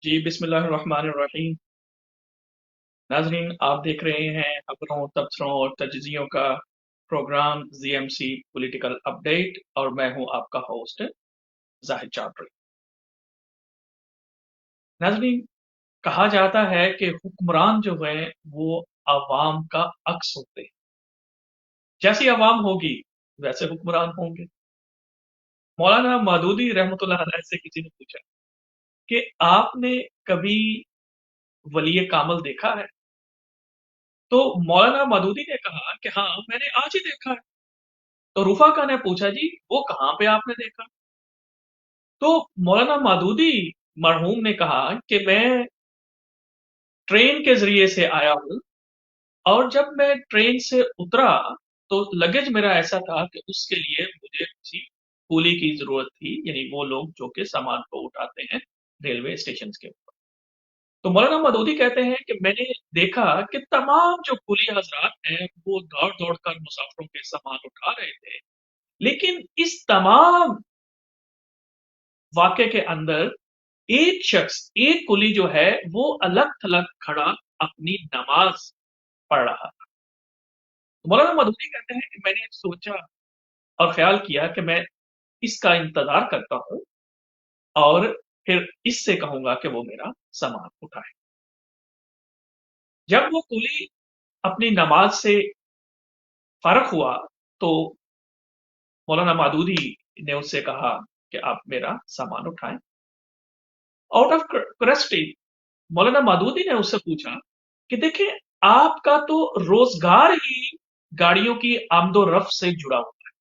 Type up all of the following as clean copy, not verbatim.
जी बिस्मिल्लाहिर्रहमानिर्रहीम। नाजरीन, आप देख रहे हैं खबरों, तबसरों और तजज़ियों का प्रोग्राम जीएमसी पॉलिटिकल अपडेट और मैं हूं आपका होस्ट जाहिद चौधरी। नाजरीन, कहा जाता है कि हुक्मरान जो है वो अवाम का अक्स होते हैं। जैसी अवाम होगी वैसे हुक्मरान होंगे। मौलाना मौदूदी रहमतुल्लाह अलैह से किसी ने पूछा कि आपने कभी वली कामिल देखा है? तो मौलाना मौदूदी ने कहा कि हाँ, मैंने आज ही देखा है। तो रूफा का ने पूछा, जी वो कहाँ पे आपने देखा? तो मौलाना मौदूदी मरहूम ने कहा कि मैं ट्रेन के जरिए से आया हूँ और जब मैं ट्रेन से उतरा तो लगेज मेरा ऐसा था कि उसके लिए मुझे किसी कूली की जरूरत थी, यानी वो लोग जो कि सामान को उठाते हैं रेलवे स्टेशन के ऊपर। तो मौलाना मदूदी कहते हैं कि मैंने देखा कि तमाम जो कुली हजरात हैं वो दौड़ दौड़ कर मुसाफिरों के सामान उठा रहे थे, लेकिन इस तमाम वाक़े के अंदर एक शख्स, एक कुली जो है वो अलग-थलग खड़ा अपनी नमाज़ पढ़ रहा था। तो मौलाना मदूदी कहते हैं कि मैंने सोचा और ख़्याल किया कि मैं इसका इंतज़ार करता हूँ और फिर इससे कहूँगा कि वो मेरा सामान उठाए। जब वो कुली अपनी नमाज़ से फ़ारिग़ हुआ तो मौलाना मदूदी ने उससे कहा कि आप मेरा सामान उठाएँ। आउट ऑफ क्यूरियोसिटी मौलाना मदूदी ने उससे पूछा कि देखिए, आपका तो रोजगार ही गाड़ियों की आमदो-रफ्त से जुड़ा हुआ है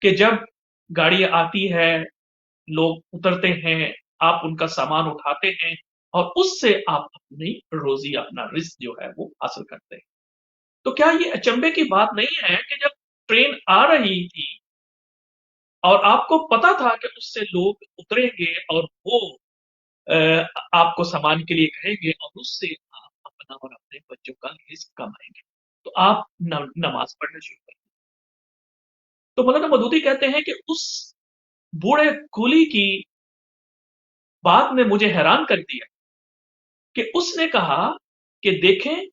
कि जब गाड़ी आती है, लोग उतरते हैं, आप उनका सामान उठाते हैं और उससे आप अपनी रोजी, अपना रिज़्क जो है वो हासिल करते हैं। तो क्या ये अचंभे की बात नहीं है कि जब ट्रेन आ रही थी और आपको पता था कि उससे लोग उतरेंगे और वो अ, आपको सामान के लिए कहेंगे और उससे आप अपना और अपने बच्चों का रिज़्क कमाएँगे। तो आप नमाज़ पढ़ना शुरू कर। तो मौलाना मदूदी कहते हैं कि उस बूढ़े कुली की बात ने मुझे हैरान कर दिया कि उसने कहा कि देखें,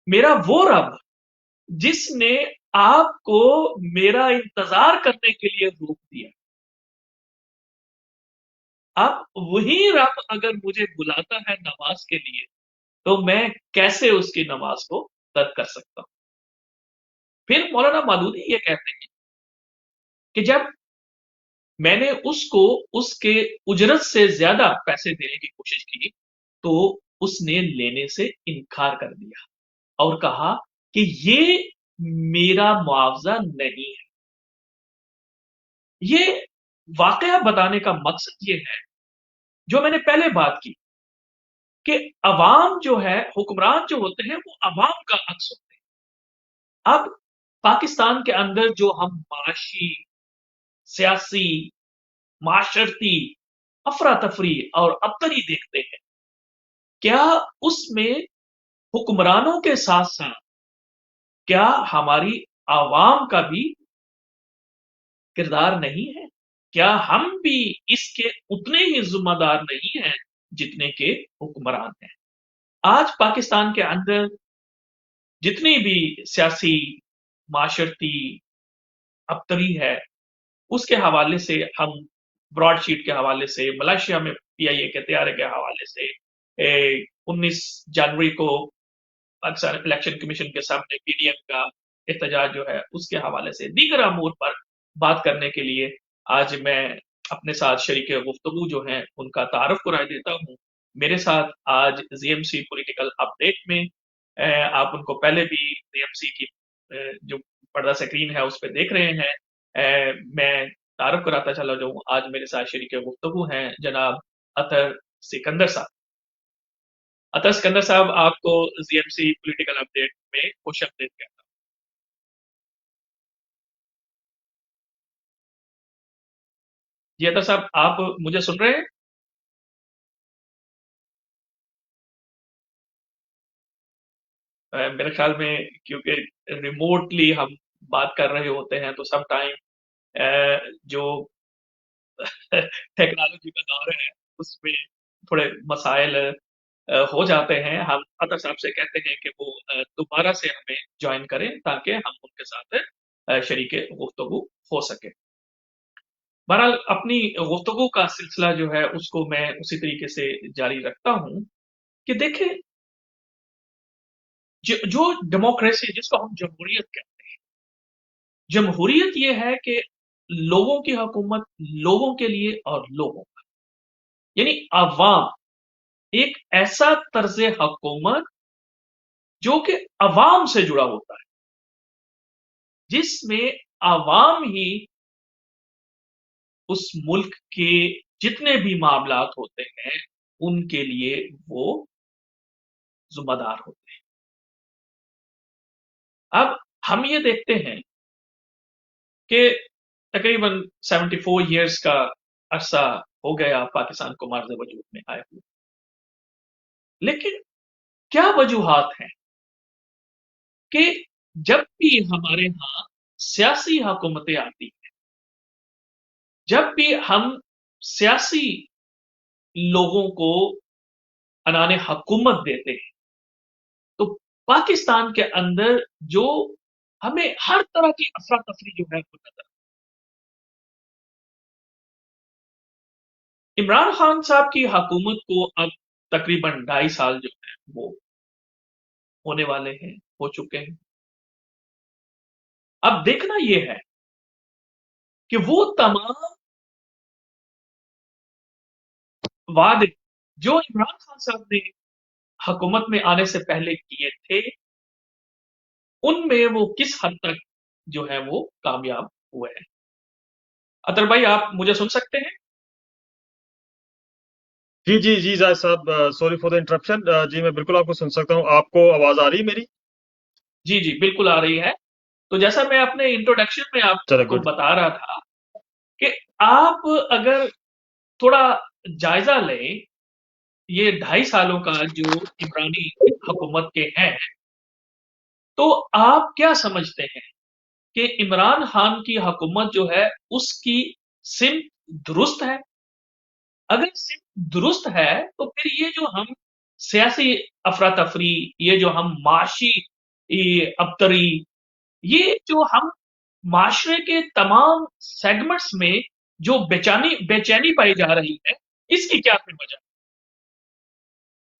मेरा वो रब जिसने आपको मेरा इंतज़ार करने के लिए रोक दिया, अब वही रब अगर मुझे बुलाता है नमाज़ के लिए, तो मैं कैसे उसकी नमाज़ को तर्क कर सकता हूँ? फिर मौलाना मदूदी ये कहते हैं कि जब मैंने उसको उसके उजरत से ज्यादा पैसे देने की कोशिश की तो उसने लेने से इनकार कर दिया और कहा कि ये मेरा मुआवजा नहीं है। ये वाकया बताने का मकसद ये है, जो मैंने पहले बात की, कि अवाम जो है, हुक्मरान जो होते हैं वो अवाम का अक्स होते हैं। अब पाकिस्तान के अंदर जो हम माशी, सियासी, माशरती अफरा तफरी और अबतरी देखते हैं, क्या उसमें हुक्मरानों के साथ साथ क्या हमारी आवाम का भी किरदार नहीं है? क्या हम भी इसके उतने ही जिम्मेदार नहीं हैं जितने के हुक्मरान हैं? आज पाकिस्तान के अंदर जितनी भी सियासी, माशरती अबतरी है, उसके हवाले से हम ब्रॉडशीट के हवाले से, मलेशिया में पीआईए के तैयारे के हवाले से 19 जनवरी को पाकिस्तान इलेक्शन कमीशन के सामने पीडीएम का एहतजाज जो है उसके हवाले से दीगर अमूर पर बात करने के लिए आज मैं अपने साथ शरीक गुफ्तगू जो हैं उनका तारुफ कराई देता हूँ। मेरे साथ आज जीएमसी पॉलिटिकल अपडेट में आप उनको पहले भी जीएमसी की जो पर्दा स्क्रीन है उस पर देख रहे हैं। मैं तारुफ कराता चला जाऊँ, आज मेरे साथ शरीक गुफ्तगू हैं जनाब अतर सिकंदर साहब। अतः सिकंदर साहब, आपको जीएमसी पॉलिटिकल अपडेट में खुश आमदीद कहता हूँ। जी अतः साहब, आप मुझे सुन रहे हैं? मेरे ख्याल में क्योंकि रिमोटली हम बात कर रहे होते हैं तो सम टाइम जो टेक्नोलॉजी का दौर है उसमें थोड़े मसाइल हो जाते हैं, हम अतर साहब से कहते हैं कि वो दोबारा से हमें ज्वाइन करें ताकि हम उनके साथ शरीके गुफ्तगू हो सके। बहरहाल अपनी गुफ्तगू का सिलसिला जो है उसको मैं उसी तरीके से जारी रखता हूँ कि देखें, जो डेमोक्रेसी जिसको हम जमहूरियत कहते हैं, जमहूरियत ये है कि लोगों की हुकूमत लोगों के लिए और लोगों का, यानी अवाम, एक ऐसा तर्ज हुकूमत जो कि अवाम से जुड़ा होता है, जिसमें अवाम ही उस मुल्क के जितने भी मामलात होते हैं उनके लिए वो जिम्मेदार होते हैं। अब हम ये देखते हैं कि तकरीबन 74 ईयर्स का अरसा हो गया पाकिस्तान को मार्ज़ वजूद में आए हुए, लेकिन क्या वजूहात हैं कि जब भी हमारे यहाँ सियासी हुकूमतें आती हैं, जब भी हम सियासी लोगों को अनाने हुकूमत देते हैं, तो पाकिस्तान के अंदर जो हमें हर तरह की अफरा तफरी जो है वो नजर, इमरान खान साहब की हुकूमत को अब तकरीबन 2.5 साल जो है वो होने वाले हैं, हो चुके हैं। अब देखना यह है कि वो तमाम वादे जो इमरान खान साहब ने हुकूमत में आने से पहले किए थे, उनमें वो किस हद तक जो है वो कामयाब हुए हैं। अतर भाई, आप मुझे सुन सकते हैं? जी जी जी जायद साहब, सॉरी फॉर द इंटरप्शन। जी मैं बिल्कुल आपको सुन सकता हूँ। आपको आवाज आ रही है मेरी? जी जी, बिल्कुल आ रही है। तो जैसा मैं अपने इंट्रोडक्शन में चलो आपको गुड। बता रहा था कि आप अगर थोड़ा जायजा लें ये 2.5 सालों का जो इमरानी हुकूमत के हैं, तो आप क्या समझते हैं कि इमरान खान की हुकूमत जो है उसकी सिमत दुरुस्त है? अगर सिर्फ दुरुस्त है तो फिर ये जो हम सियासी अफरा तफरी, ये जो हम माशी अबतरी, ये जो हम माशरे के तमाम सेगमेंट्स में जो बेचैनी पाई जा रही है, इसकी क्या फिर वजह?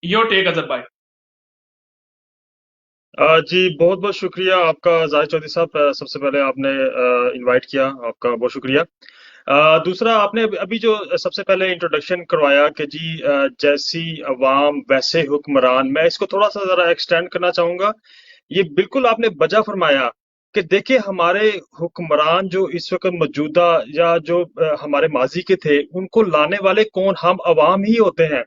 योर टेक अजहर भाई। जी बहुत बहुत शुक्रिया आपका जाहिद चौधरी साहब। सबसे पहले आपने इनवाइट किया, आपका बहुत शुक्रिया। दूसरा, आपने अभी जो सबसे पहले इंट्रोडक्शन करवाया कि जी जैसी अवाम वैसे हुक्मरान, मैं इसको थोड़ा सा जरा एक्सटेंड करना चाहूंगा। ये बिल्कुल आपने बजा फरमाया कि देखिए हमारे हुक्मरान जो इस वक्त मौजूदा या जो हमारे माजी के थे, उनको लाने वाले कौन? हम अवाम ही होते हैं।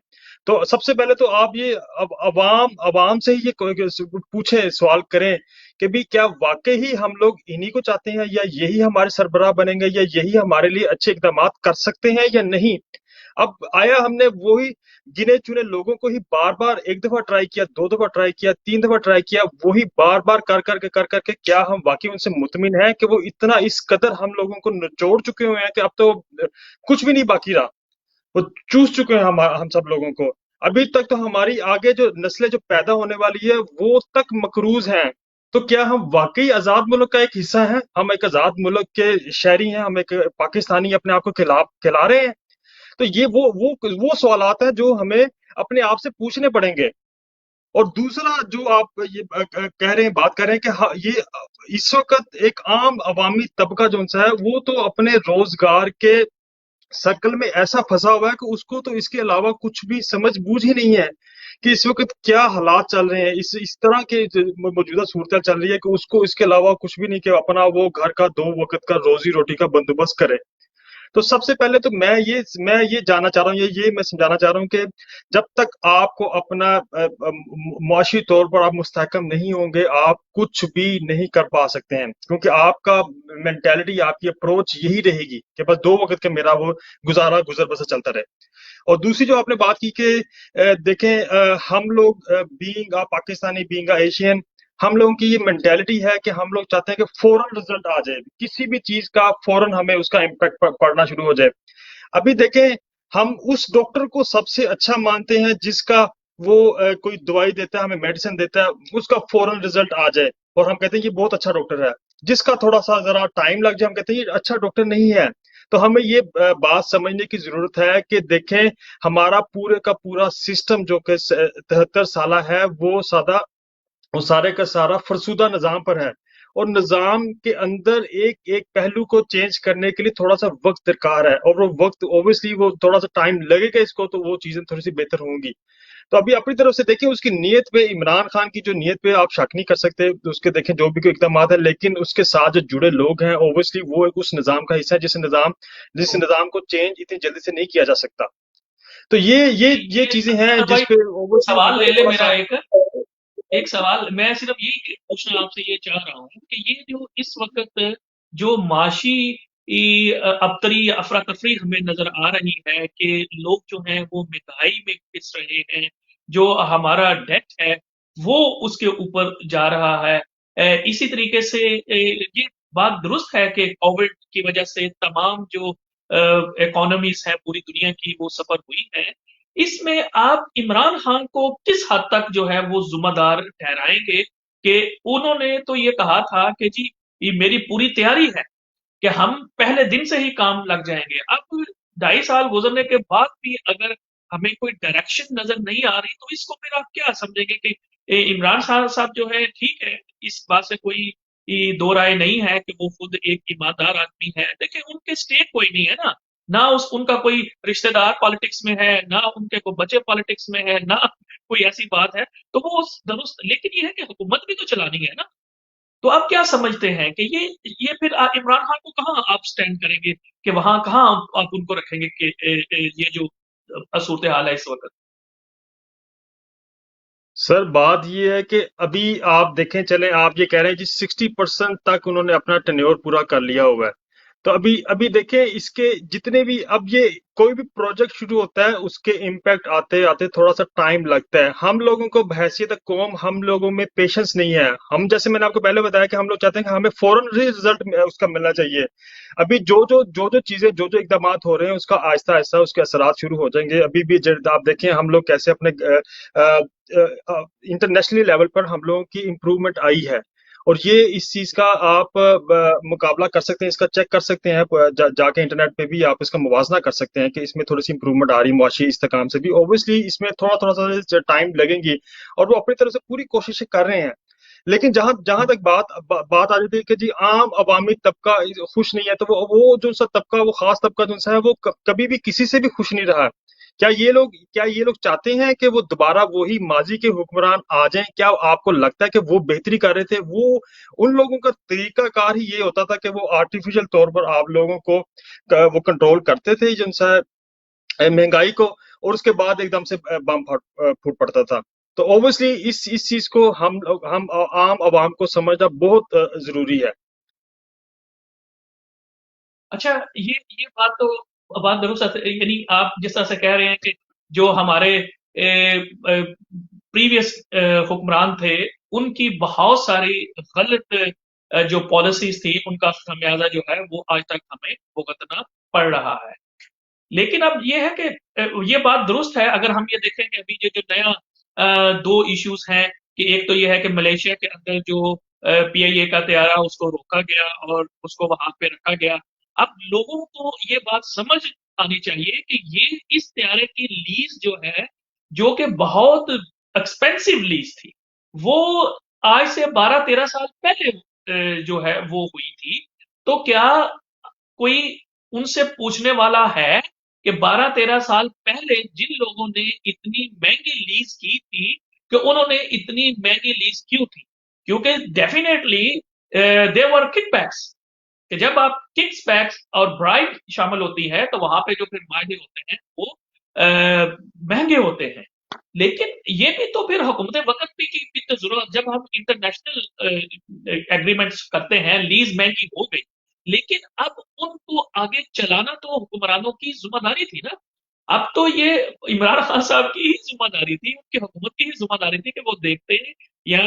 तो सबसे पहले तो आप ये अब अवाम अवाम से ही ये पूछे, सवाल करें कि भी क्या वाकई ही हम लोग इन्हीं को चाहते हैं, या यही हमारे सरबराह बनेंगे, या यही हमारे लिए अच्छे इकदाम कर सकते हैं या नहीं। अब आया हमने वही गिने चुने लोगों को ही बार बार, एक दफा ट्राई किया, दो दफा ट्राई किया, तीन दफा ट्राई किया, वही बार बार कर करके क्या हम वाकई उनसे मुतमिन हैं कि वो इतना इस कदर हम लोगों को निचोड़ चुके हुए हैं कि अब तो कुछ भी नहीं बाकी रहा। वो चूस चुके हैं हम सब लोगों को। अभी तक तो हमारी आगे जो नस्लें जो पैदा होने वाली है वो तक मकरूज हैं। तो क्या हम वाकई आजाद मुल्क का एक हिस्सा हैं? हम एक आजाद मुल्क के शहरी हैं? हम एक पाकिस्तानी अपने आप को खिला रहे हैं? तो ये वो सवालात हैं जो हमें अपने आप से पूछने पड़ेंगे। और दूसरा जो आप ये कह रहे हैं, बात कर रहे हैं कि हाँ, ये इस वक्त एक आम अवामी तबका जो सा है वो तो अपने रोजगार के सर्कल में ऐसा फंसा हुआ है कि उसको तो इसके अलावा कुछ भी समझ बूझ ही नहीं है कि इस वक्त क्या हालात चल रहे हैं, इस तरह के मौजूदा सूरत चल रही है कि उसको इसके अलावा कुछ भी नहीं कि अपना वो घर का 2 वक्त का रोजी रोटी का बंदोबस्त करे। तो सबसे पहले तो मैं ये जानना चाह रहा हूँ, ये मैं समझाना चाह रहा हूँ कि जब तक आपको अपना मुआशी तौर पर आप मुस्तहकम नहीं होंगे, आप कुछ भी नहीं कर पा सकते हैं, क्योंकि आपका मेंटेलिटी, आपकी अप्रोच यही रहेगी कि बस 2 वक्त का मेरा वो गुजारा गुजर बसर चलता रहे। और दूसरी जो आपने बात की कि देखें, हम लोग बीइंग पाकिस्तानी, बीइंग एशियन, हम लोगों की ये मेंटेलिटी है कि हम लोग चाहते हैं कि फौरन रिजल्ट आ जाए, किसी भी चीज का फौरन हमें उसका इम्पैक्ट पड़ना शुरू हो जाए। अभी देखें, ہم اس ڈاکٹر کو سب سے اچھا مانتے ہیں جس کا وہ کوئی دوائی دیتا ہے، ہمیں میڈیسن دیتا ہے، اس کا فوراً رزلٹ آ جائے اور ہم کہتے ہیں یہ بہت اچھا ڈاکٹر ہے. جس کا تھوڑا سا ذرا ٹائم لگ جائے ہم کہتے ہیں یہ اچھا ڈاکٹر نہیں ہے. تو ہمیں یہ بات سمجھنے کی ضرورت ہے کہ دیکھیں ہمارا پورے کا پورا سسٹم جو کہ 73 سالہ ہے وہ سارے کا سارا فرسودہ نظام پر ہے، اور نظام کے اندر ایک ایک پہلو کو چینج کرنے کے لیے تھوڑا سا وقت درکار ہے، اور وہ وقت اوبیسلی وہ تھوڑا سا ٹائم لگے گا اس کو، تو وہ چیزیں تھوڑی سی بہتر ہوں گی. تو ابھی اپنی طرف سے دیکھیں اس کی نیت پہ، عمران خان کی جو نیت پہ آپ شک نہیں کر سکتے، اس کے دیکھیں جو بھی کوئی اقدامات ہے، لیکن اس کے ساتھ جو جڑے لوگ ہیں اوبیسلی وہ ایک اس نظام کا حصہ ہے جس نظام کو چینج اتنی جلدی سے نہیں کیا جا سکتا. تو یہ یہ یہ یہ چیزیں ہیں اظہر بھائی جس پہ اوبیسلی سوال ہمیں لے لے تھوڑا میرا سا. ایک سوال میں صرف یہی پوچھنا آپ سے یہ چاہ رہا ہوں کہ یہ جو اس وقت جو معاشی ابتری افراتفری ہمیں نظر آ رہی ہے کہ لوگ جو ہیں وہ مہنگائی میں پس رہے ہیں، جو ہمارا ڈیٹ ہے وہ اس کے اوپر جا رہا ہے، اسی طریقے سے یہ بات درست ہے کہ کووڈ کی وجہ سے تمام جو اکانومیز ہیں پوری دنیا کی وہ سفر ہوئی ہیں. اس میں آپ عمران خان کو کس حد تک جو ہے وہ ذمہ دار ٹھہرائیں گے کہ انہوں نے تو یہ کہا تھا کہ جی یہ میری پوری تیاری ہے کہ ہم پہلے دن سے ہی کام لگ جائیں گے. اب 2.5 سال گزرنے کے بعد بھی اگر ہمیں کوئی ڈائریکشن نظر نہیں آ رہی تو اس کو پھر آپ کیا سمجھیں گے کہ عمران خان صاحب جو ہے ٹھیک ہے، اس بات سے کوئی دو رائے نہیں ہے کہ وہ خود ایک ایماندار آدمی ہے. دیکھیں ان کے اسٹیٹ کوئی نہیں ہے نا، نہ ان کا کوئی رشتہ دار پالیٹکس میں ہے، نہ ان کے کوئی بچے پالیٹکس میں ہے، نہ کوئی ایسی بات ہے. تو وہ درست، لیکن یہ ہے کہ حکومت بھی تو چلانی ہے نا. تو آپ کیا سمجھتے ہیں کہ یہ پھر عمران خان کو کہاں آپ سٹینڈ کریں گے، کہ وہاں کہاں آپ ان کو رکھیں گے کہ یہ جو صورتحال ہے اس وقت؟ سر بات یہ ہے کہ ابھی آپ دیکھیں چلیں، آپ یہ کہہ رہے ہیں جی 60% تک انہوں نے اپنا ٹینیور پورا کر لیا ہوا ہے. تو ابھی دیکھیں اس کے جتنے بھی، اب یہ کوئی بھی پروجیکٹ شروع ہوتا ہے اس کے امپیکٹ آتے آتے تھوڑا سا ٹائم لگتا ہے. ہم لوگوں کو بحیثیت قوم، ہم لوگوں میں پیشنس نہیں ہے. ہم جیسے میں نے آپ کو پہلے بتایا کہ ہم لوگ چاہتے ہیں کہ ہمیں فوراً رزلٹ اس کا ملنا چاہیے. ابھی جو چیزیں جو اقدامات ہو رہے ہیں اس کا آہستہ آہستہ اس کے اثرات شروع ہو جائیں گے. ابھی بھی آپ دیکھیں ہم لوگ کیسے اپنے انٹرنیشنلی لیول پر ہم لوگوں کی امپروومنٹ آئی ہے، اور یہ اس چیز کا آپ مقابلہ کر سکتے ہیں، اس کا چیک کر سکتے ہیں جا کے انٹرنیٹ پہ بھی آپ اس کا موازنہ کر سکتے ہیں کہ اس میں تھوڑی سی امپروومنٹ آ رہی ہے معاشی استحکام سے بھی. اوبیسلی اس میں تھوڑا تھوڑا سا ٹائم لگیں گی، اور وہ اپنی طرف سے پوری کوششیں کر رہے ہیں. لیکن جہاں تک بات آ جاتی ہے کہ جی عام عوامی طبقہ خوش نہیں ہے، تو وہ جو سا طبقہ، وہ خاص طبقہ جو سا ہے، وہ کبھی بھی کسی سے بھی خوش نہیں رہا. کیا یہ لوگ چاہتے ہیں کہ وہ دوبارہ وہی ماضی کے حکمران آ جائیں؟ کیا آپ کو لگتا ہے کہ وہ بہتری کر رہے تھے؟ وہ ان لوگوں کا طریقہ کار ہی یہ ہوتا تھا کہ وہ آرٹیفیشل طور پر آپ لوگوں کو وہ کنٹرول کرتے تھے جن سے مہنگائی کو، اور اس کے بعد ایک دم سے بم پھوٹ پڑتا تھا. تو اوبیسلی اس چیز کو ہم عام عوام کو سمجھنا بہت ضروری ہے. اچھا، یہ بات درست ہے. یعنی آپ جس طرح سے کہہ رہے ہیں کہ جو ہمارے پریویس حکمران تھے ان کی بہت ساری غلط جو پالیسیز تھی ان کا خمیازہ جو ہے وہ آج تک ہمیں بھگتنا پڑ رہا ہے. لیکن اب یہ ہے کہ یہ بات درست ہے اگر ہم یہ دیکھیں کہ ابھی جو نیا دو ایشوز ہیں، کہ ایک تو یہ ہے کہ ملیشیا کے اندر جو پی آئی اے کا طیارہ اس کو روکا گیا اور اس کو وہاں پہ رکھا گیا. اب لوگوں کو یہ بات سمجھ آنی چاہیے کہ یہ اس طیارے کی لیز جو ہے، جو کہ بہت ایکسپینسو لیز تھی، وہ آج سے 12-13 سال پہلے جو ہے وہ ہوئی تھی. تو کیا کوئی ان سے پوچھنے والا ہے کہ 12-13 سال پہلے جن لوگوں نے اتنی مہنگی لیز کی تھی کہ انہوں نے اتنی مہنگی لیز کیوں تھی؟ کیونکہ definitely they were kickbacks, کہ جب آپ ککس بیکس اور برائب شامل ہوتی ہے تو وہاں پہ جو پھر معاہدے ہوتے ہیں وہ مہنگے ہوتے ہیں. لیکن یہ بھی تو پھر حکومت وقت بھی تو ضرورت، جب ہم انٹرنیشنل ایگریمنٹس کرتے ہیں، لیز مہنگی ہو گئی، لیکن اب ان کو آگے چلانا تو حکمرانوں کی ذمہ داری تھی نا. اب تو یہ عمران خان صاحب کی ہی ذمہ داری تھی، ان کی حکومت کی ہی ذمہ داری تھی کہ وہ دیکھتے ہیں، یا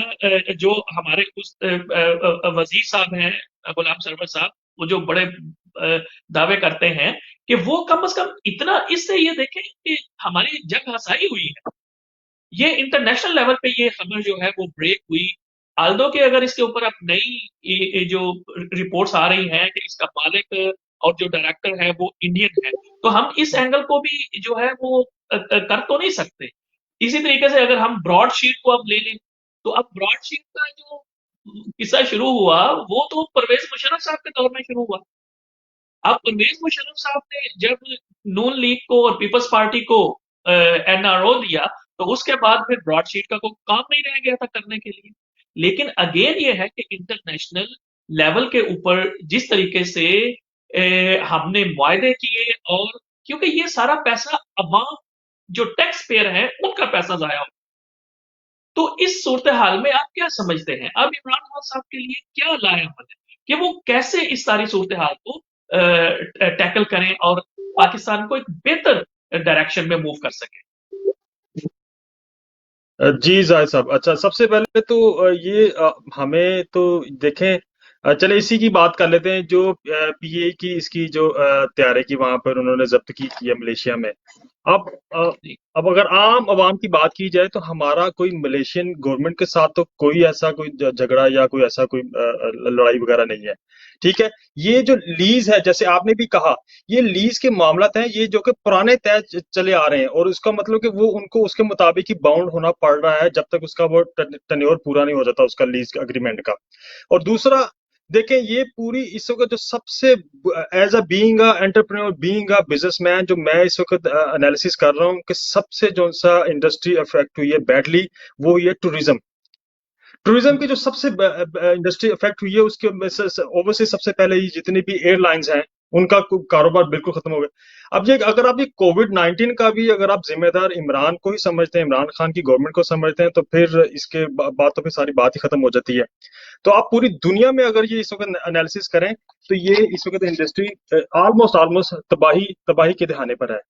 جو ہمارے اس وزیر صاحب ہیں غلام سرور صاحب، وہ جو بڑے दावे करते हैं कि वो कम से कम इतना, इससे ये देखें कि हमारी जंग हसाई हुई है, ये इंटरनेशनल लेवल पे ये खबर जो है वो ब्रेक हुई। आल्दो के अगर इसके ऊपर अब नई ये जो रिपोर्ट्स आ रही हैं कि इसका मालिक और जो डायरेक्टर है वो इंडियन है, तो हम इस एंगल को भी जो है वो कर तो नहीं सकते। इसी तरीके से अगर हम ब्रॉड शीट को अब ले लें, तो अब ब्रॉड शीट का जो किस्सा शुरू हुआ वो तो परवेज मुशर्रफ साहब के दौर में शुरू हुआ। अब परवेज मुशर्रफ साहब ने जब नून लीग को और पीपल्स पार्टी को एनआरओ दिया, तो उसके बाद फिर ब्रॉडशीट का कोई काम नहीं रह गया था करने के लिए। लेकिन अगेन ये है कि इंटरनेशनल लेवल के ऊपर जिस तरीके से हमने मुआहदे किए, और क्योंकि ये सारा पैसा अवाम जो टैक्स पेयर है उनका पैसा जाया हो, तो इस सूरत हाल में आप क्या समझते हैं, अब इमरान खान साहब के लिए क्या लाएमन है कि वो कैसे इस सारी सूरत हाल को टैकल करें और पाकिस्तान को एक बेहतर डायरेक्शन में मूव कर सके। जी जाहिद साहब, अच्छा सबसे पहले तो ये हमें तो देखें, चले इसी की बात कर लेते हैं जो पीए की इसकी जो तैयारी की वहां पर उन्होंने जब्त की है मलेशिया में। अब अ, जी। अब अगर आम आवाम की बात की जाए तो हमारा कोई मलेशियन गवर्नमेंट के साथ तो कोई ऐसा कोई झगड़ा या कोई ऐसा कोई लड़ाई वगैरह नहीं है। ठीक है, ये जो लीज है जैसे आपने भी कहा, ये लीज के मामला हैं, ये जो कि पुराने तय चले आ रहे हैं, और उसका मतलब कि वो उनको उसके मुताबिक ही बाउंड होना पड़ रहा है जब तक उसका वो टेन्योर पूरा नहीं हो जाता उसका लीज अग्रीमेंट का। और दूसरा, देखें ये पूरी इस वक्त जो सबसे as a being a entrepreneur, being a businessman, जो मैं इस वक्त एनालिसिस कर रहा हूँ कि सबसे जो सा इंडस्ट्री अफेक्ट हुई है बैडली, वो ये टूरिज्म। टूरिज्म की जो सबसे इंडस्ट्री अफेक्ट हुई है उसके ओवरसीज सबसे पहले ही जितनी भी एयरलाइंस हैं उनका कारोबार बिल्कुल खत्म हो गया। अब ये अगर आप ये कोविड 19 का भी अगर आप जिम्मेदार इमरान को ही समझते हैं, इमरान खान की गवर्नमेंट को समझते हैं, तो फिर इसके बाद तो फिर सारी बात ही खत्म हो जाती है। तो आप पूरी दुनिया में अगर ये इस वक्त एनालिसिस करें तो ये इस वक्त इंडस्ट्री ऑलमोस्ट ऑलमोस्ट तबाही तबाही के दहाने पर है।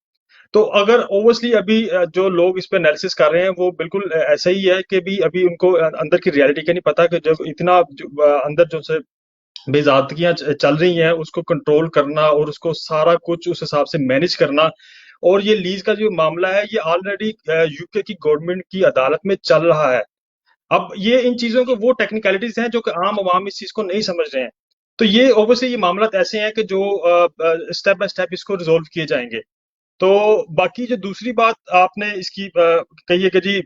तो अगर ओवरसली अभी जो लोग इस पे एनालिसिस कर रहे हैं वो बिल्कुल ऐसा ही है कि भी अभी उनको अंदर की रियलिटी का नहीं पता कि जब इतना अंदर जो से बेजादगियां चल रही हैं उसको कंट्रोल करना और उसको सारा कुछ उस हिसाब से मैनेज करना। और ये लीज का जो मामला है ये ऑलरेडी यूके की गवर्नमेंट की अदालत में चल रहा है। अब ये इन चीजों के वो टेक्निकलिटीज हैं जो कि आम आवाम इस चीज को नहीं समझ रहे हैं। तो ये ओवरसी ये मामला ऐसे हैं कि जो स्टेप बाय स्टेप इसको रिजोल्व किए जाएंगे। तो बाकी जो दूसरी बात आपने इसकी कही है कि जी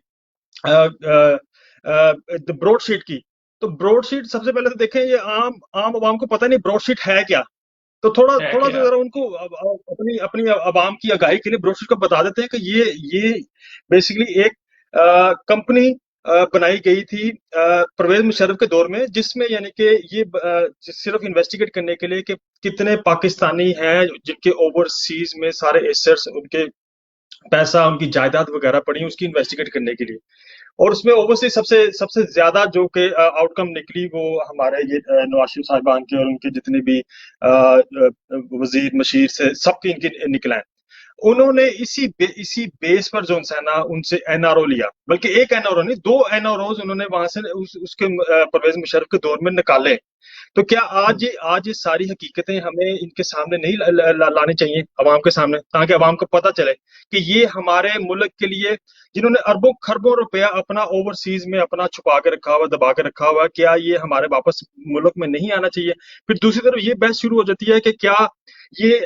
ब्रॉड शीट की, तो ब्रॉड शीट सबसे पहले तो देखें ये आम आम आवाम को पता नहीं ब्रॉड शीट है क्या। तो थोड़ा है थोड़ा सा क्या? जरा उनको अपनी अपनी आवाम की आगाही के लिए ब्रॉड शीट को बता देते हैं कि ये बेसिकली एक कंपनी बनाई गई थी परवेज मुशर्रफ के दौर में, जिसमें यानी कि ये सिर्फ इन्वेस्टिगेट करने के लिए कि कितने पाकिस्तानी हैं जिनके ओवरसीज में सारे एसेट्स, उनके पैसा, उनकी जायदाद वगैरह पड़ी, उसकी इन्वेस्टिगेट करने के लिए। और उसमें ओवरसीज सबसे सबसे ज्यादा जो कि आउटकम निकली वो हमारे ये नवाज शरीफ साहिबान के और उनके जितने भी वजीर मशीर से सबकी इनकी निकला है। उन्होंने इसी बेस पर जो है ना उनसे एनआरओ लिया, बल्कि एक एनआरओ नहीं, दो एनआरओ उन्होंने वहां से उसके परवेज मुशर्रफ के दौर में निकाले। तो क्या आज ये सारी हकीकतें हमें इनके सामने नहीं लानी चाहिए, अवाम के सामने, ताकि अवाम को पता चले कि ये हमारे मुल्क के लिए जिन्होंने अरबों खरबों रुपया अपना ओवरसीज में अपना छुपा के रखा हुआ, दबा के रखा हुआ, क्या ये हमारे वापस मुल्क में नहीं आना चाहिए। फिर दूसरी तरफ ये बहस शुरू हो जाती है कि क्या ये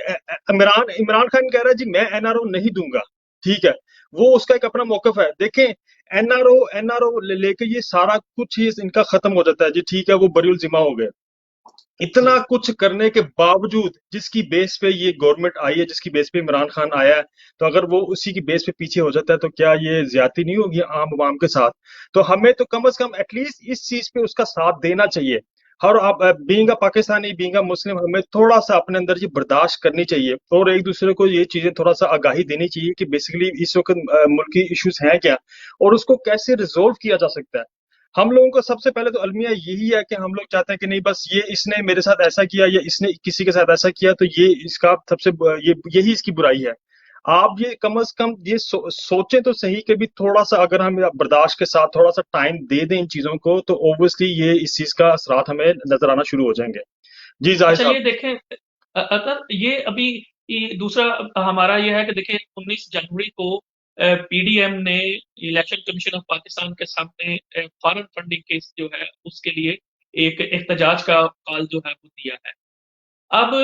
इमरान इमरान खान कह रहा है जी मैं एनआरओ नहीं दूंगा। ठीक है, वो उसका एक अपना मौकफ है। देखें, एनआरओ एनआरओ लेके ये सारा कुछ ही इनका खत्म हो जाता है जी, ठीक है वो बरीउल जिम्मा हो गए। इतना जी। कुछ करने के बावजूद जिसकी बेस पे ये गवर्नमेंट आई है, जिसकी बेस पे इमरान खान आया है, तो अगर वो उसी की बेस पे पीछे हो जाता है तो क्या ये ज्यादती नहीं होगी आम आवाम के साथ। तो हमें तो कम से कम एटलीस्ट इस चीज पे उसका साथ देना चाहिए। और अब being a Pakistani, being a Muslim, हमें थोड़ा सा अपने अंदर ये बर्दाश्त करनी चाहिए और एक दूसरे को ये चीजें थोड़ा सा आगाही देनी चाहिए कि बेसिकली इस वक्त मुल्की इश्यूज हैं क्या और उसको कैसे रिजोल्व किया जा सकता है। हम लोगों को सबसे पहले तो अलमिया यही है कि हम लोग चाहते हैं कि नहीं बस ये इसने मेरे साथ ऐसा किया या इसने किसी के साथ ऐसा किया तो ये इसका सबसे ये यही इसकी बुराई है। आप ये कम से कम ये सोचें तो सही कि भी थोड़ा सा अगर हम बर्दाश्त के साथ थोड़ा सा टाइम दे दें इन चीजों को तो ओब्वियसली ये इस चीज का असरात हमें नजर आना शुरू हो जाएंगे। जी जाहिर अच्छा साहब। ये देखें, अगर ये अभी ये दूसरा हमारा ये है कि देखिए 19 जनवरी को पीडीएम ने इलेक्शन कमीशन ऑफ पाकिस्तान के सामने फॉरेन फंडिंग केस जो है उसके लिए एक एहतजाज का कॉल जो है वो दिया है। अब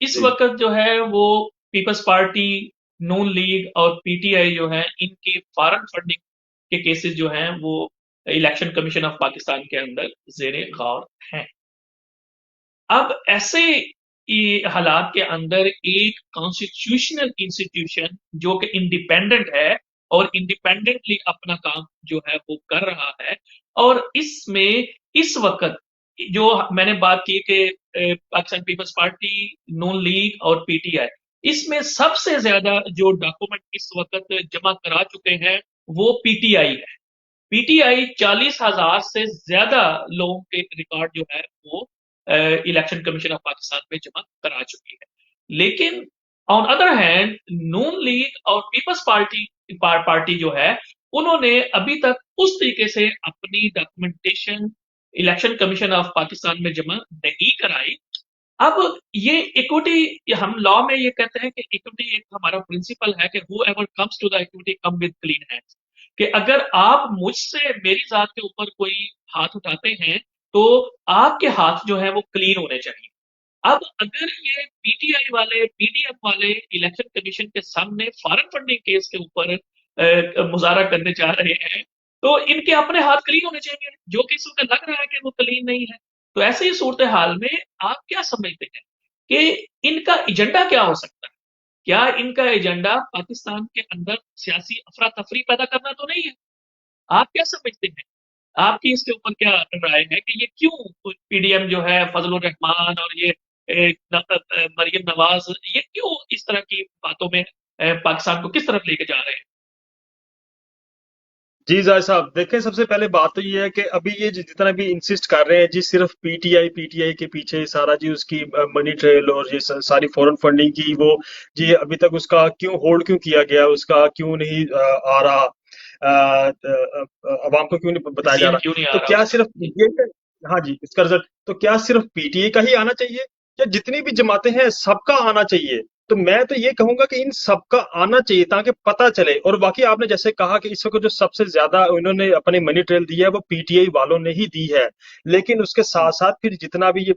इस जी वक्त जो है वो पीपल्स पार्टी, नून लीग और पीटीआई जो है इनकी फॉरेन फंडिंग के केसेस जो हैं वो इलेक्शन कमीशन ऑफ पाकिस्तान के अंदर जेर गौर हैं। अब ऐसे हालात के अंदर एक कॉन्स्टिट्यूशनल इंस्टीट्यूशन जो कि इंडिपेंडेंट है और इंडिपेंडेंटली अपना काम जो है वो कर रहा है, और इसमें इस वक्त जो मैंने बात की कि पाकिस्तान पीपल्स पार्टी, नून लीग और पीटीआई, इसमें सबसे ज्यादा जो डॉक्यूमेंट इस वक्त जमा करा चुके हैं वो पीटीआई है। पीटीआई 40,000 से ज्यादा लोगों के रिकॉर्ड जो है वो इलेक्शन कमीशन ऑफ पाकिस्तान में जमा करा चुकी है। लेकिन on other hand Noon league और पीपल्स पार्टी जो है उन्होंने अभी तक उस तरीके से अपनी documentation election commission of Pakistan में जमा नहीं कराई। अब ये इक्विटी, हम लॉ में ये कहते हैं कि इक्विटी एक हमारा प्रिंसिपल है कि whoever comes to the equity come with clean hands, कि अगर आप मुझसे मेरी जात के ऊपर कोई हाथ उठाते हैं तो आपके हाथ जो है वो क्लीन होने चाहिए। अब अगर ये पीटीआई वाले, पीडीएम वाले इलेक्शन कमीशन के सामने फॉरेन फंडिंग केस के ऊपर मुजाहरा करने जा रहे हैं तो इनके अपने हाथ क्लीन होने चाहिए, जो कि इस वक्त लग रहा है कि वो क्लीन नहीं है। तो ऐसे ही सूरत हाल में आप क्या समझते हैं कि इनका एजेंडा क्या हो सकता है? क्या इनका एजेंडा पाकिस्तान के अंदर सियासी अफरा तफरी पैदा करना तो नहीं है? आप क्या समझते हैं? आपकी इसके ऊपर क्या राय है कि ये क्यों पीडीएम जो है फजलुर रहमान और ये मरियम नवाज ये क्यों इस तरह की बातों में पाकिस्तान को किस तरफ लेके जा रहे हैं? जी जाय साहब, देखें सबसे पहले बात तो ये है कि अभी ये जितना भी इंसिस्ट कर रहे हैं जी, सिर्फ पीटीआई पीटीआई के पीछे सारा जी उसकी मनी ट्रेल और ये सारी फॉरेन फंडिंग की वो जी अभी तक उसका क्यों होल्ड क्यों किया गया, उसका क्यों नहीं आ रहा, अवाम को क्यों नहीं बताया जा सीन रहा। क्यों नहीं आ तो रहा क्या उसका? सिर्फ जी। ये, हाँ जी, इसका रिजल्ट तो क्या सिर्फ पीटीआई का ही आना चाहिए या जितनी भी जमातें हैं सबका आना चाहिए? तो मैं तो ये कहूंगा कि इन सबका आना चाहिए ताकि पता चले। और बाकी आपने जैसे कहा कि इस वक्त जो सबसे ज्यादा उन्होंने अपनी मनी ट्रेल दी है वो पीटीआई वालों ने ही दी है, लेकिन उसके साथ साथ फिर जितना भी ये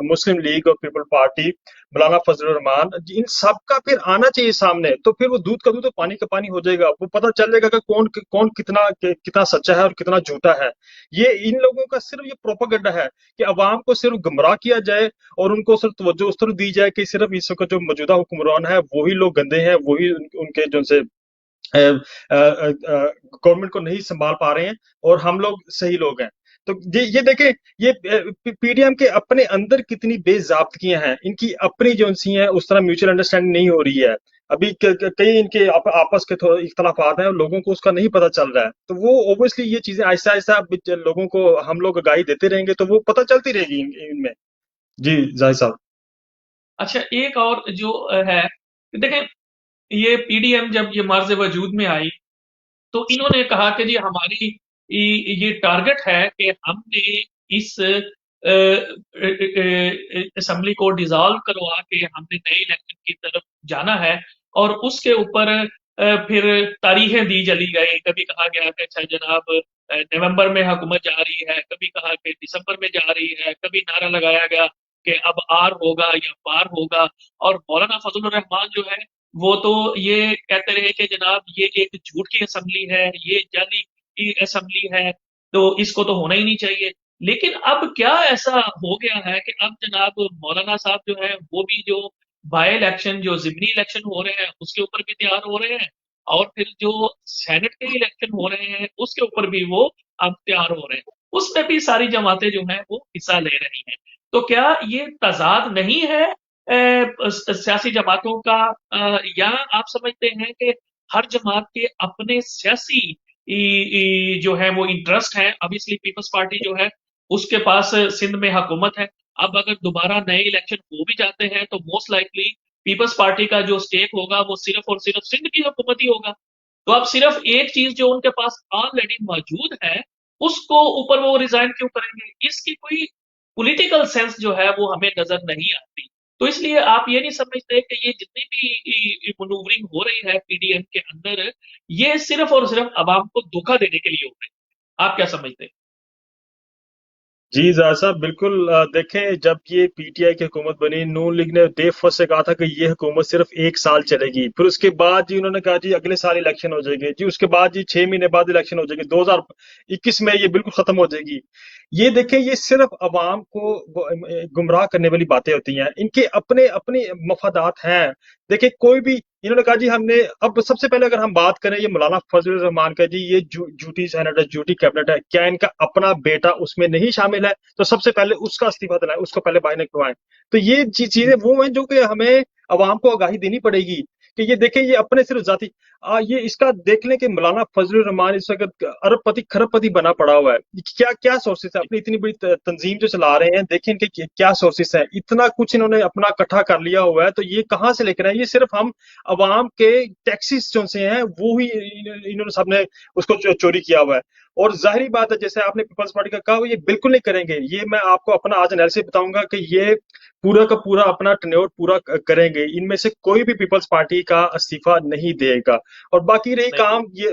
मुस्लिम लीग और पीपल पार्टी, मौलाना फजल रहमान, इन सब का फिर आना चाहिए सामने। तो फिर वो दूध का दूध और पानी का पानी हो जाएगा, वो पता चल जाएगा कि कौन कौन कितना सच्चा है और कितना झूठा है। ये इन लोगों का सिर्फ ये प्रोपागेंडा है कि अवाम को सिर्फ गुमराह किया जाए और उनको सिर्फ तवज्जो उस तरफ दी जाए कि सिर्फ इस वक्त जो मौजूदा हुक्मरान है वही लोग गंदे हैं, वही उनके जो से गवर्नमेंट को नहीं संभाल पा रहे हैं और हम लोग सही लोग हैं। तो ये देखें, ये पीडीएम के अपने अंदर कितनी बेजाब्तगियां हैं, इनकी अपनी जो सी हैं उस तरह म्यूचुअल अंडरस्टैंडिंग नहीं हो रही है। अभी कई इनके आपस के थोड़े इख्तलाफात हैं और लोगों को उसका नहीं पता चल रहा है, तो वो ओबियसली ये चीजें आहिस्ता आहिस्ता लोगों को हम लोग गाइड देते रहेंगे तो वो पता चलती रहेगी इनमें। जी जाहिद साहब। अच्छा, एक और जो है, देखें, ये पीडीएम जब ये मर्ज वजूद में आई तो इन्होंने कहा कि जी हमारी ये टारगेट है कि हमने इस असेंबली को डिसॉल्व करवा के हमने नए इलेक्शन की तरफ जाना है। और उसके ऊपर फिर तारीखें दी चली गई, कभी कहा गया कि अच्छा जनाब नवंबर में हुकूमत जा रही है, कभी कहा कि दिसंबर में जा रही है, कभी नारा लगाया गया कि अब आर होगा या पार होगा। और मौलाना फजलुर रहमान जो है वो तो ये कहते रहे कि जनाब ये एक झूठ की असेंबली है, ये जाली की असेंबली है, तो इसको तो होना ही नहीं चाहिए। लेकिन अब क्या ऐसा हो गया है कि अब जनाब मौलाना साहब जो है वो भी जो बाय इलेक्शन, जो जिमनी इलेक्शन हो रहे हैं उसके ऊपर भी तैयार हो रहे हैं, और फिर जो सेनेट के इलेक्शन हो रहे हैं उसके ऊपर भी वो अब तैयार हो रहे हैं, उसमें भी सारी जमातें जो हैं वो हिस्सा ले रही हैं। तो क्या ये तजाद नहीं है सियासी जमातों का, या आप समझते हैं कि हर जमात के अपने सियासी जो है वो इंटरेस्ट है? ऑब्वियसली पीपल्स पार्टी जो है उसके पास सिंध में हुकूमत है। अब अगर दोबारा नए इलेक्शन हो भी जाते हैं तो मोस्ट लाइकली पीपल्स पार्टी का जो स्टेक होगा वो सिर्फ और सिर्फ सिंध की हुकूमत ही होगा। तो अब सिर्फ एक चीज जो उनके पास ऑलरेडी मौजूद है उसको ऊपर वो रिजाइन क्यों करेंगे? इसकी कोई पॉलिटिकल सेंस जो है वो हमें नजर नहीं आती। تو اس لیے آپ یہ نہیں समجھتے کہ یہ جتنی بھی منورنگ ہو رہی ہے PDM کے اندر، یہ صرف اور صرف عوام کو دھوکہ دینے کے لیے ہو رہی ہے؟ آپ کیا سمجھتے ہیں؟ جی زاہد صاحب بالکل دیکھیں جب یہ پی ٹی آئی کی حکومت بنی نون لیگ نے ڈے فرسٹ سے کہا تھا کہ یہ حکومت صرف 1 سال چلے گی، پھر اس کے بعد جی انہوں نے کہا جی اگلے سال الیکشن ہو جائے گی، جی اس کے بعد جی 6 مہینے بعد الیکشن ہو جائے گی، 2021 میں یہ بالکل ختم ہو جائے گی۔ یہ دیکھیں یہ صرف عوام کو گمراہ کرنے والی باتیں ہوتی ہیں، ان کے اپنے اپنے مفادات ہیں۔ دیکھیں کوئی بھی انہوں نے کہا جی ہم نے اب سب سے پہلے اگر ہم بات کریں یہ مولانا فضل الرحمان کا جی یہ جوٹی سینٹ ہے، جوٹی کیبنٹ ہے، کیا ان کا اپنا بیٹا اس میں نہیں شامل ہے؟ تو سب سے پہلے اس کا استعفیٰ دلائیں، اس کو پہلے باہر نکلوائیں۔ تو یہ چیزیں وہ ہیں جو کہ ہمیں عوام کو آگاہی دینی پڑے گی کہ یہ دیکھیں یہ اپنے صرف ذاتی یہ اس کا دیکھ لیں کہ مولانا فضل الرحمان اس وقت ارب پتی کھرب پتی بنا پڑا ہوا ہے۔ کیا کیا سورسز ہے اپنی اتنی بڑی تنظیم جو چلا رہے ہیں، دیکھیں ان کے کیا سورسز ہیں، اتنا کچھ انہوں نے اپنا اکٹھا کر لیا ہوا ہے، تو یہ کہاں سے لے کر آئے؟ یہ صرف ہم عوام کے ٹیکسز جو سے ہیں وہ ہی انہوں نے سب نے اس کو چوری کیا ہوا ہے۔ اور ظاہری بات ہے جیسے آپ نے پیپلز پارٹی کا کہا وہ یہ بالکل نہیں کریں گے، یہ میں آپ کو اپنا آج انالیسس بتاؤں گا کہ یہ پورا کا پورا اپنا ٹینیور پورا کریں گے، ان میں سے کوئی بھی پیپلز پارٹی کا استعفیٰ نہیں دے گا۔ اور باقی رہی نہیں کام یہ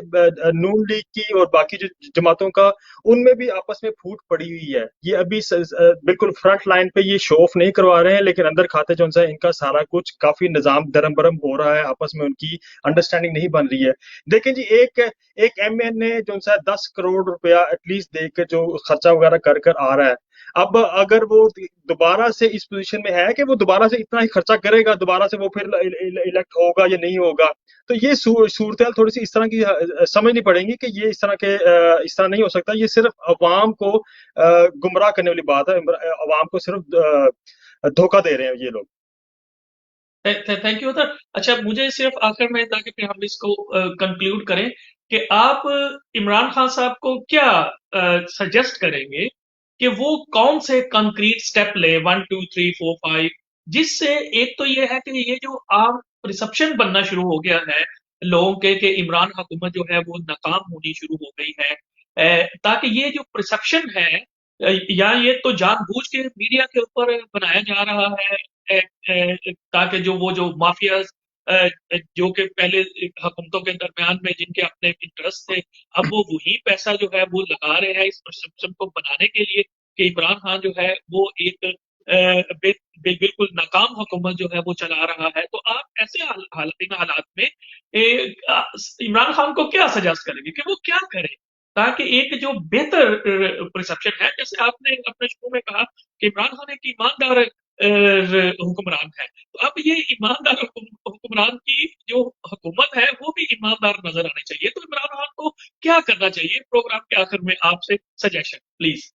نون لیگ کی اور باقی جو جماعتوں کا، ان میں بھی آپس میں پھوٹ پڑی ہوئی ہے، یہ ابھی بالکل فرنٹ لائن پہ یہ شو آف نہیں کروا رہے ہیں، لیکن اندر کھاتے جو ان کا سارا کچھ کافی نظام درم برم ہو رہا ہے، آپس میں ان کی انڈرسٹینڈنگ نہیں بن رہی ہے۔ دیکھیں جی ایک ایم این اے جو 10 کروڑ روپیہ ایٹ لیسٹ دے کے جو خرچہ وغیرہ کر آ رہا ہے، اب اگر وہ دوبارہ سے اس پوزیشن میں ہے کہ وہ دوبارہ سے اتنا ہی خرچہ کرے گا، دوبارہ سے وہ پھر الیکٹ ہوگا یا نہیں ہوگا، تو یہ صورتحال تھوڑی سی اس طرح کی سمجھنی پڑیں گی کہ یہ اس طرح نہیں ہو سکتا۔ یہ صرف عوام کو گمراہ کرنے والی بات ہے، عوام کو صرف دھوکہ دے رہے ہیں یہ لوگ۔ Thank you sir. اچھا مجھے صرف آخر میں، تاکہ پھر ہم اس کو کنکلوڈ کریں، کہ آپ عمران خان صاحب کو کیا سجیسٹ کریں گے کہ وہ کون سے کنکریٹ سٹیپ لے، 1 2 3 4 5، جس سے ایک تو یہ ہے کہ یہ جو عام پرسپشن بننا شروع ہو گیا ہے لوگوں کے کہ عمران حکومت جو ہے وہ ناکام ہونی شروع ہو گئی ہے، تاکہ یہ جو پرسپشن ہے، یا یہ تو جان بوجھ کے میڈیا کے اوپر بنایا جا رہا ہے، تاکہ جو مافیاز جو کہ پہلے حکومتوں کے درمیان میں جن کے اپنے انٹرسٹ تھے، اب وہ وہی پیسہ جو ہے وہ لگا رہے ہیں اس پرسپشن کو بنانے کے لیے کہ عمران خان جو ہے وہ ایک بالکل ناکام حکومت جو ہے وہ چلا رہا ہے۔ تو آپ ایسے ان حالات میں عمران خان کو کیا سجیسٹ کریں گے کہ وہ کیا کرے تاکہ ایک جو بہتر پرسپشن ہے، جیسے آپ نے اپنے شروع میں کہا کہ عمران خان ایک ایماندار حکمران ہے، تو اب یہ ایماندار حکمران کی جو حکومت ہے وہ بھی ایماندار نظر آنی چاہیے۔ تو عمران خان کو کیا کرنا چاہیے؟ پروگرام کے آخر میں آپ سے سجیشن پلیز۔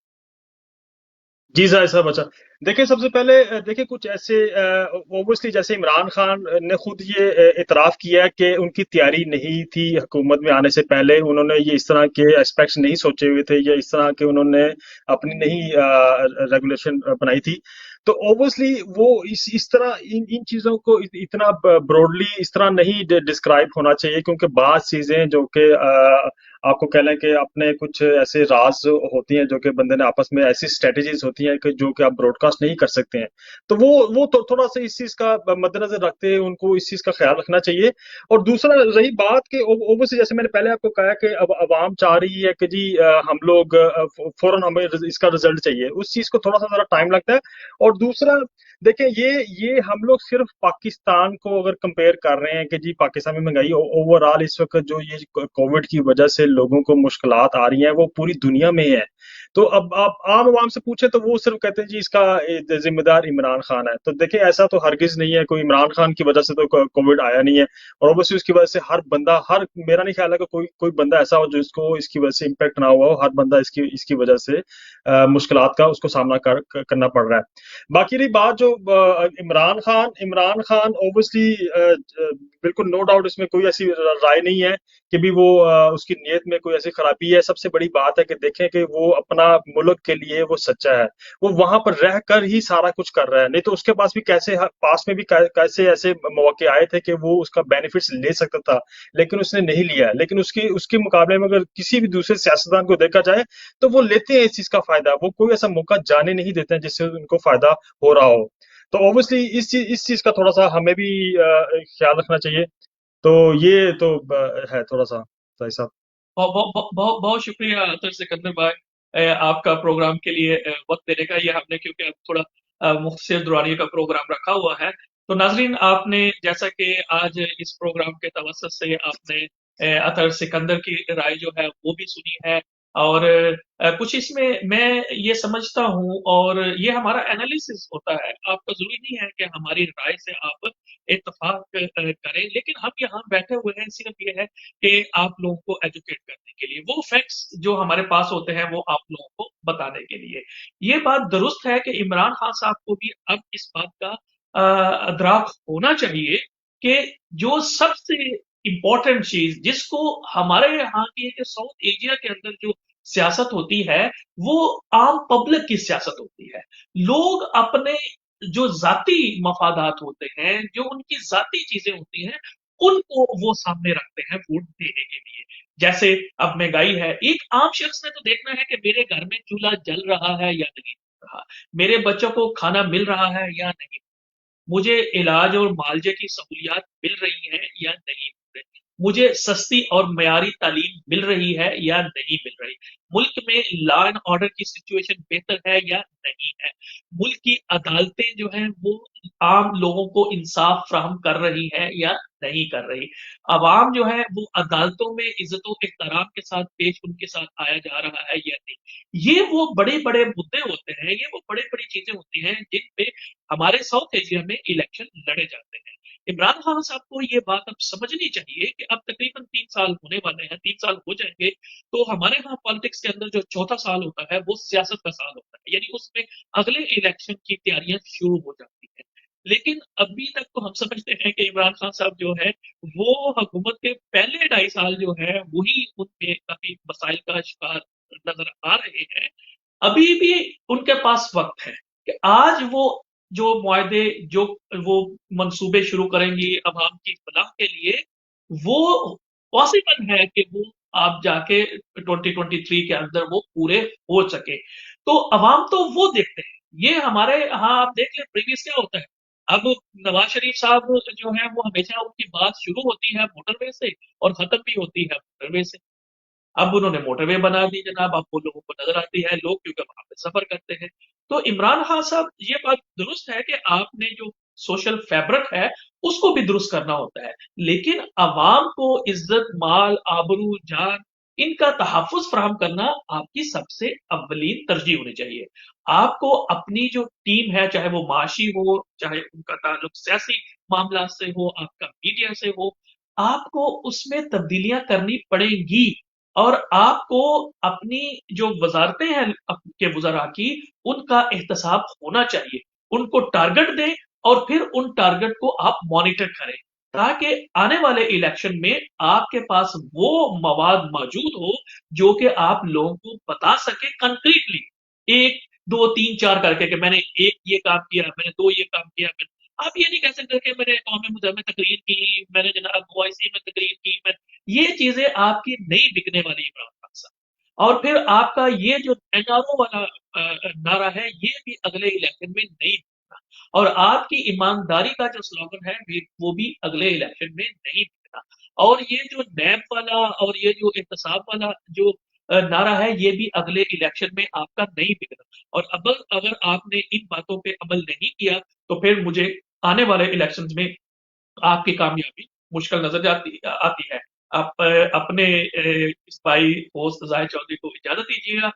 جی زاہد صاحب اچھا دیکھیں سب سے پہلے دیکھیں کچھ ایسے اوبویسلی جیسے عمران خان نے خود یہ اعتراف کیا کہ ان کی تیاری نہیں تھی حکومت میں آنے سے پہلے، انہوں نے یہ اس طرح کے اسپیکٹس نہیں سوچے ہوئے تھے یا اس طرح کے انہوں نے اپنی نہیں ریگولیشن بنائی تھی، تو اوبویسلی وہ اس طرح ان چیزوں کو اتنا براڈلی اس طرح نہیں ڈسکرائب ہونا چاہیے، کیونکہ بعض چیزیں جو کہ آپ کو کہہ لیں کہ اپنے کچھ ایسے راز ہوتی ہیں جو کہ بندے نے آپس میں ایسی اسٹریٹجیز ہوتی ہیں کہ جو کہ آپ براڈ کاسٹ نہیں کر سکتے ہیں، تو وہ تھوڑا سا اس چیز کا مد نظر رکھتے ہیں، ان کو اس چیز کا خیال رکھنا چاہیے۔ اور دوسرا رہی بات کہ اوبویسلی جیسے میں نے پہلے آپ کو کہا کہ اب عوام چاہ رہی ہے کہ جی ہم لوگ فوراً ہمیں اس کا رزلٹ چاہیے، اس چیز کو تھوڑا سا ذرا ٹائم لگتا ہے۔ اور دوسرا دیکھیں یہ ہم لوگ صرف پاکستان کو اگر کمپیئر کر رہے ہیں کہ جی پاکستان میں مہنگائی اوور آل اس وقت جو یہ کووڈ کی وجہ سے لوگوں کو مشکلات آ رہی ہیں وہ پوری دنیا میں ہے، تو اب آپ عام عوام سے پوچھیں تو وہ صرف کہتے ہیں جی اس کا ذمہ دار عمران خان ہے، تو دیکھیں ایسا تو ہرگز نہیں ہے، کوئی عمران خان کی وجہ سے تو کووڈ آیا نہیں ہے، اور اوبویسلی اس کی وجہ سے ہر بندہ میرا نہیں خیال ہے کہ کوئی بندہ ایسا ہو جو اس کو اس کی وجہ سے امپیکٹ نہ ہوا ہو، ہر بندہ اس کی وجہ سے مشکلات کا اس کو سامنا کرنا پڑ رہا ہے۔ باقی رہی بات جو عمران خان اوبویسلی بالکل نو ڈاؤٹ اس میں کوئی ایسی رائے نہیں ہے کہ بھی وہ اس کی نیت میں کوئی ایسی خرابی ہے۔ سب سے بڑی بات ہے کہ دیکھیں کہ وہ اپنا ملک کے لیے وہ سچا ہے، وہ وہاں پر رہ کر ہی سارا کچھ کر رہا ہے، نہیں تو اس کے پاس بھی پاس میں بھی کیسے ایسے مواقع آئے تھے کہ وہ اس کا بینیفٹس لے سکتا تھا، لیکن اس نے نہیں لیا، لیکن اس کے مقابلے میں اگر کسی بھی دوسرے سیاستدان کو دیکھا جائے تو وہ لیتے ہیں اس چیز کا فائدہ، وہ کوئی ایسا موقع جانے نہیں دیتے ہیں جس سے ان کو فائدہ ہو رہا ہو۔ तो ऑब्वियसली इस चीज का थोड़ा सा हमें भी ख्याल रखना चाहिए। तो ये तो है थोड़ा सा भाई साहब। बहुत शुक्रिया अतर सिकंदर भाई, आपका प्रोग्राम के लिए वक्त देने का। ये हमने क्योंकि अब थोड़ा मुखसिर दुरानी का प्रोग्राम रखा हुआ है। तो नाजरीन, आपने जैसा कि आज इस प्रोग्राम के तवसत से आपने अतर सिकंदर की राय जो है वो भी सुनी है, और कुछ इसमें मैं ये समझता हूँ, और ये हमारा एनालिसिस होता है। आपका जरूरी नहीं है कि हमारी राय से आप इत्तेफाक करें, लेकिन हम यहाँ बैठे हुए हैं सिर्फ ये है कि आप लोगों को एजुकेट करने के लिए, वो फैक्ट्स जो हमारे पास होते हैं वो आप लोगों को बताने के लिए। ये बात दुरुस्त है कि इमरान खान साहब को भी अब इस बात का अदराक होना चाहिए कि जो सबसे इम्पोर्टेंट चीज जिसको हमारे यहाँ की साउथ एशिया के अंदर जो सियासत होती है, वो आम पब्लिक की सियासत होती है। लोग अपने जो जाती मफादात होते हैं, जो उनकी जाती चीजें होती हैं, उनको वो सामने रखते हैं वोट देने के लिए। जैसे अब महंगाई है, एक आम शख्स ने तो देखना है कि मेरे घर में चूल्हा जल रहा है या नहीं जल रहा, मेरे बच्चों को खाना मिल रहा है या नहीं, मुझे इलाज और मालजे की सहूलियात मिल रही हैं या नहीं मिल रही, मुझे सस्ती और मयारी तालीम मिल रही है या नहीं मिल रही, मुल्क में लॉ एंड ऑर्डर की सिचुएशन बेहतर है या नहीं है, मुल्क की अदालतें जो हैं वो आम लोगों को इंसाफ फ्राहम कर रही है या नहीं कर रही, अवाम जो है वो अदालतों में इज्जत एहतराम के साथ पेश उनके साथ आया जा रहा है या नहीं। ये वो बड़े बड़े मुद्दे होते हैं, ये वो बड़ी बड़ी चीजें होती हैं जिन पे हमारे साउथ एशिया में इलेक्शन लड़े जाते हैं। इमरान खान साहब को ये बात अब समझनी चाहिए कि अब तकरीबन 3 साल होने वाले हैं, 3 साल हो जाएंगे, तो हमारे यहाँ पॉलिटिक्स के अंदर जो चौथा साल होता है वो सियासत का साल होता है, यानी उसमें अगले इलेक्शन की तैयारियां शुरू हो जाती हैं। लेकिन अभी तक तो हम समझते हैं कि इमरान खान साहब जो है वो हुकूमत के पहले 2.5 साल जो है वही उनके काफी मसाइल का शिकार नजर आ रहे हैं। अभी भी उनके पास वक्त है कि आज वो जो मुआहदे, जो वो मंसूबे शुरू करेंगी अवाम की फलाह के लिए, वो पॉसिबल है कि वो आप जाके 2023 के अंदर वो पूरे हो सके। तो अवाम तो वो देखते हैं, ये हमारे यहाँ आप देख ले प्रीवियस क्या होता है। अब नवाज शरीफ साहब जो है वो हमेशा उनकी बात शुरू होती है मोटरवे से और खत्म भी होती है मोटरवे से। अब उन्होंने मोटरवे बना दी जनाब, अब वो लोगों को नजर आती है, लोग क्योंकि वहां पे सफर करते हैं। तो इमरान खान साहब, ये बात दुरुस्त है कि आपने जो सोशल फैब्रिक है उसको भी दुरुस्त करना होता है, लेकिन अवाम को इज्जत, माल, आबरू, जान, इनका तहफुज फराहम करना आपकी सबसे अव्वलीन तरजीह होनी चाहिए। आपको अपनी जो टीम है, चाहे वो माशी हो, चाहे उनका ताल्लुक सियासी मामला से हो, आपका मीडिया से हो, आपको उसमें तब्दीलियां करनी पड़ेंगी। और आपको अपनी जो वजारतें हैं के वज़रा की, उनका एहतसाब होना चाहिए। उनको टारगेट दें और फिर उन टारगेट को आप मॉनिटर करें, ताकि आने वाले इलेक्शन में आपके पास वो मवाद मौजूद हो जो कि आप लोगों को बता सके कंक्रीटली, एक दो तीन चार करके कि मैंने एक ये काम किया, मैंने दो ये काम किया। आप ये नहीं कह सकते कि मैंने कौम मुद्दा में तकरीर की, मैंने जनाब ओआईसी में तकरीर की, मैं ये चीजें आपकी नहीं बिकने वाली इमरान खान साहब। और फिर आपका ये जो एनआरओ वाला नारा है, ये भी अगले इलेक्शन में नहीं बिकना, और आपकी ईमानदारी का जो स्लोगन है वो भी अगले इलेक्शन में नहीं बिकना। और ये जो नैब वाला और ये जो एहतसाब वाला जो नारा है, ये भी अगले इलेक्शन में आपका नहीं बिकना। और अब अगर आपने इन बातों पे अमल नहीं किया, तो फिर मुझे आने वाले इलेक्शंस में आपकी कामयाबी मुश्किल नजर आती आती है। आप अपने इस भाई होस्ट जाहिद चौधरी को इजाजत दीजिएगा।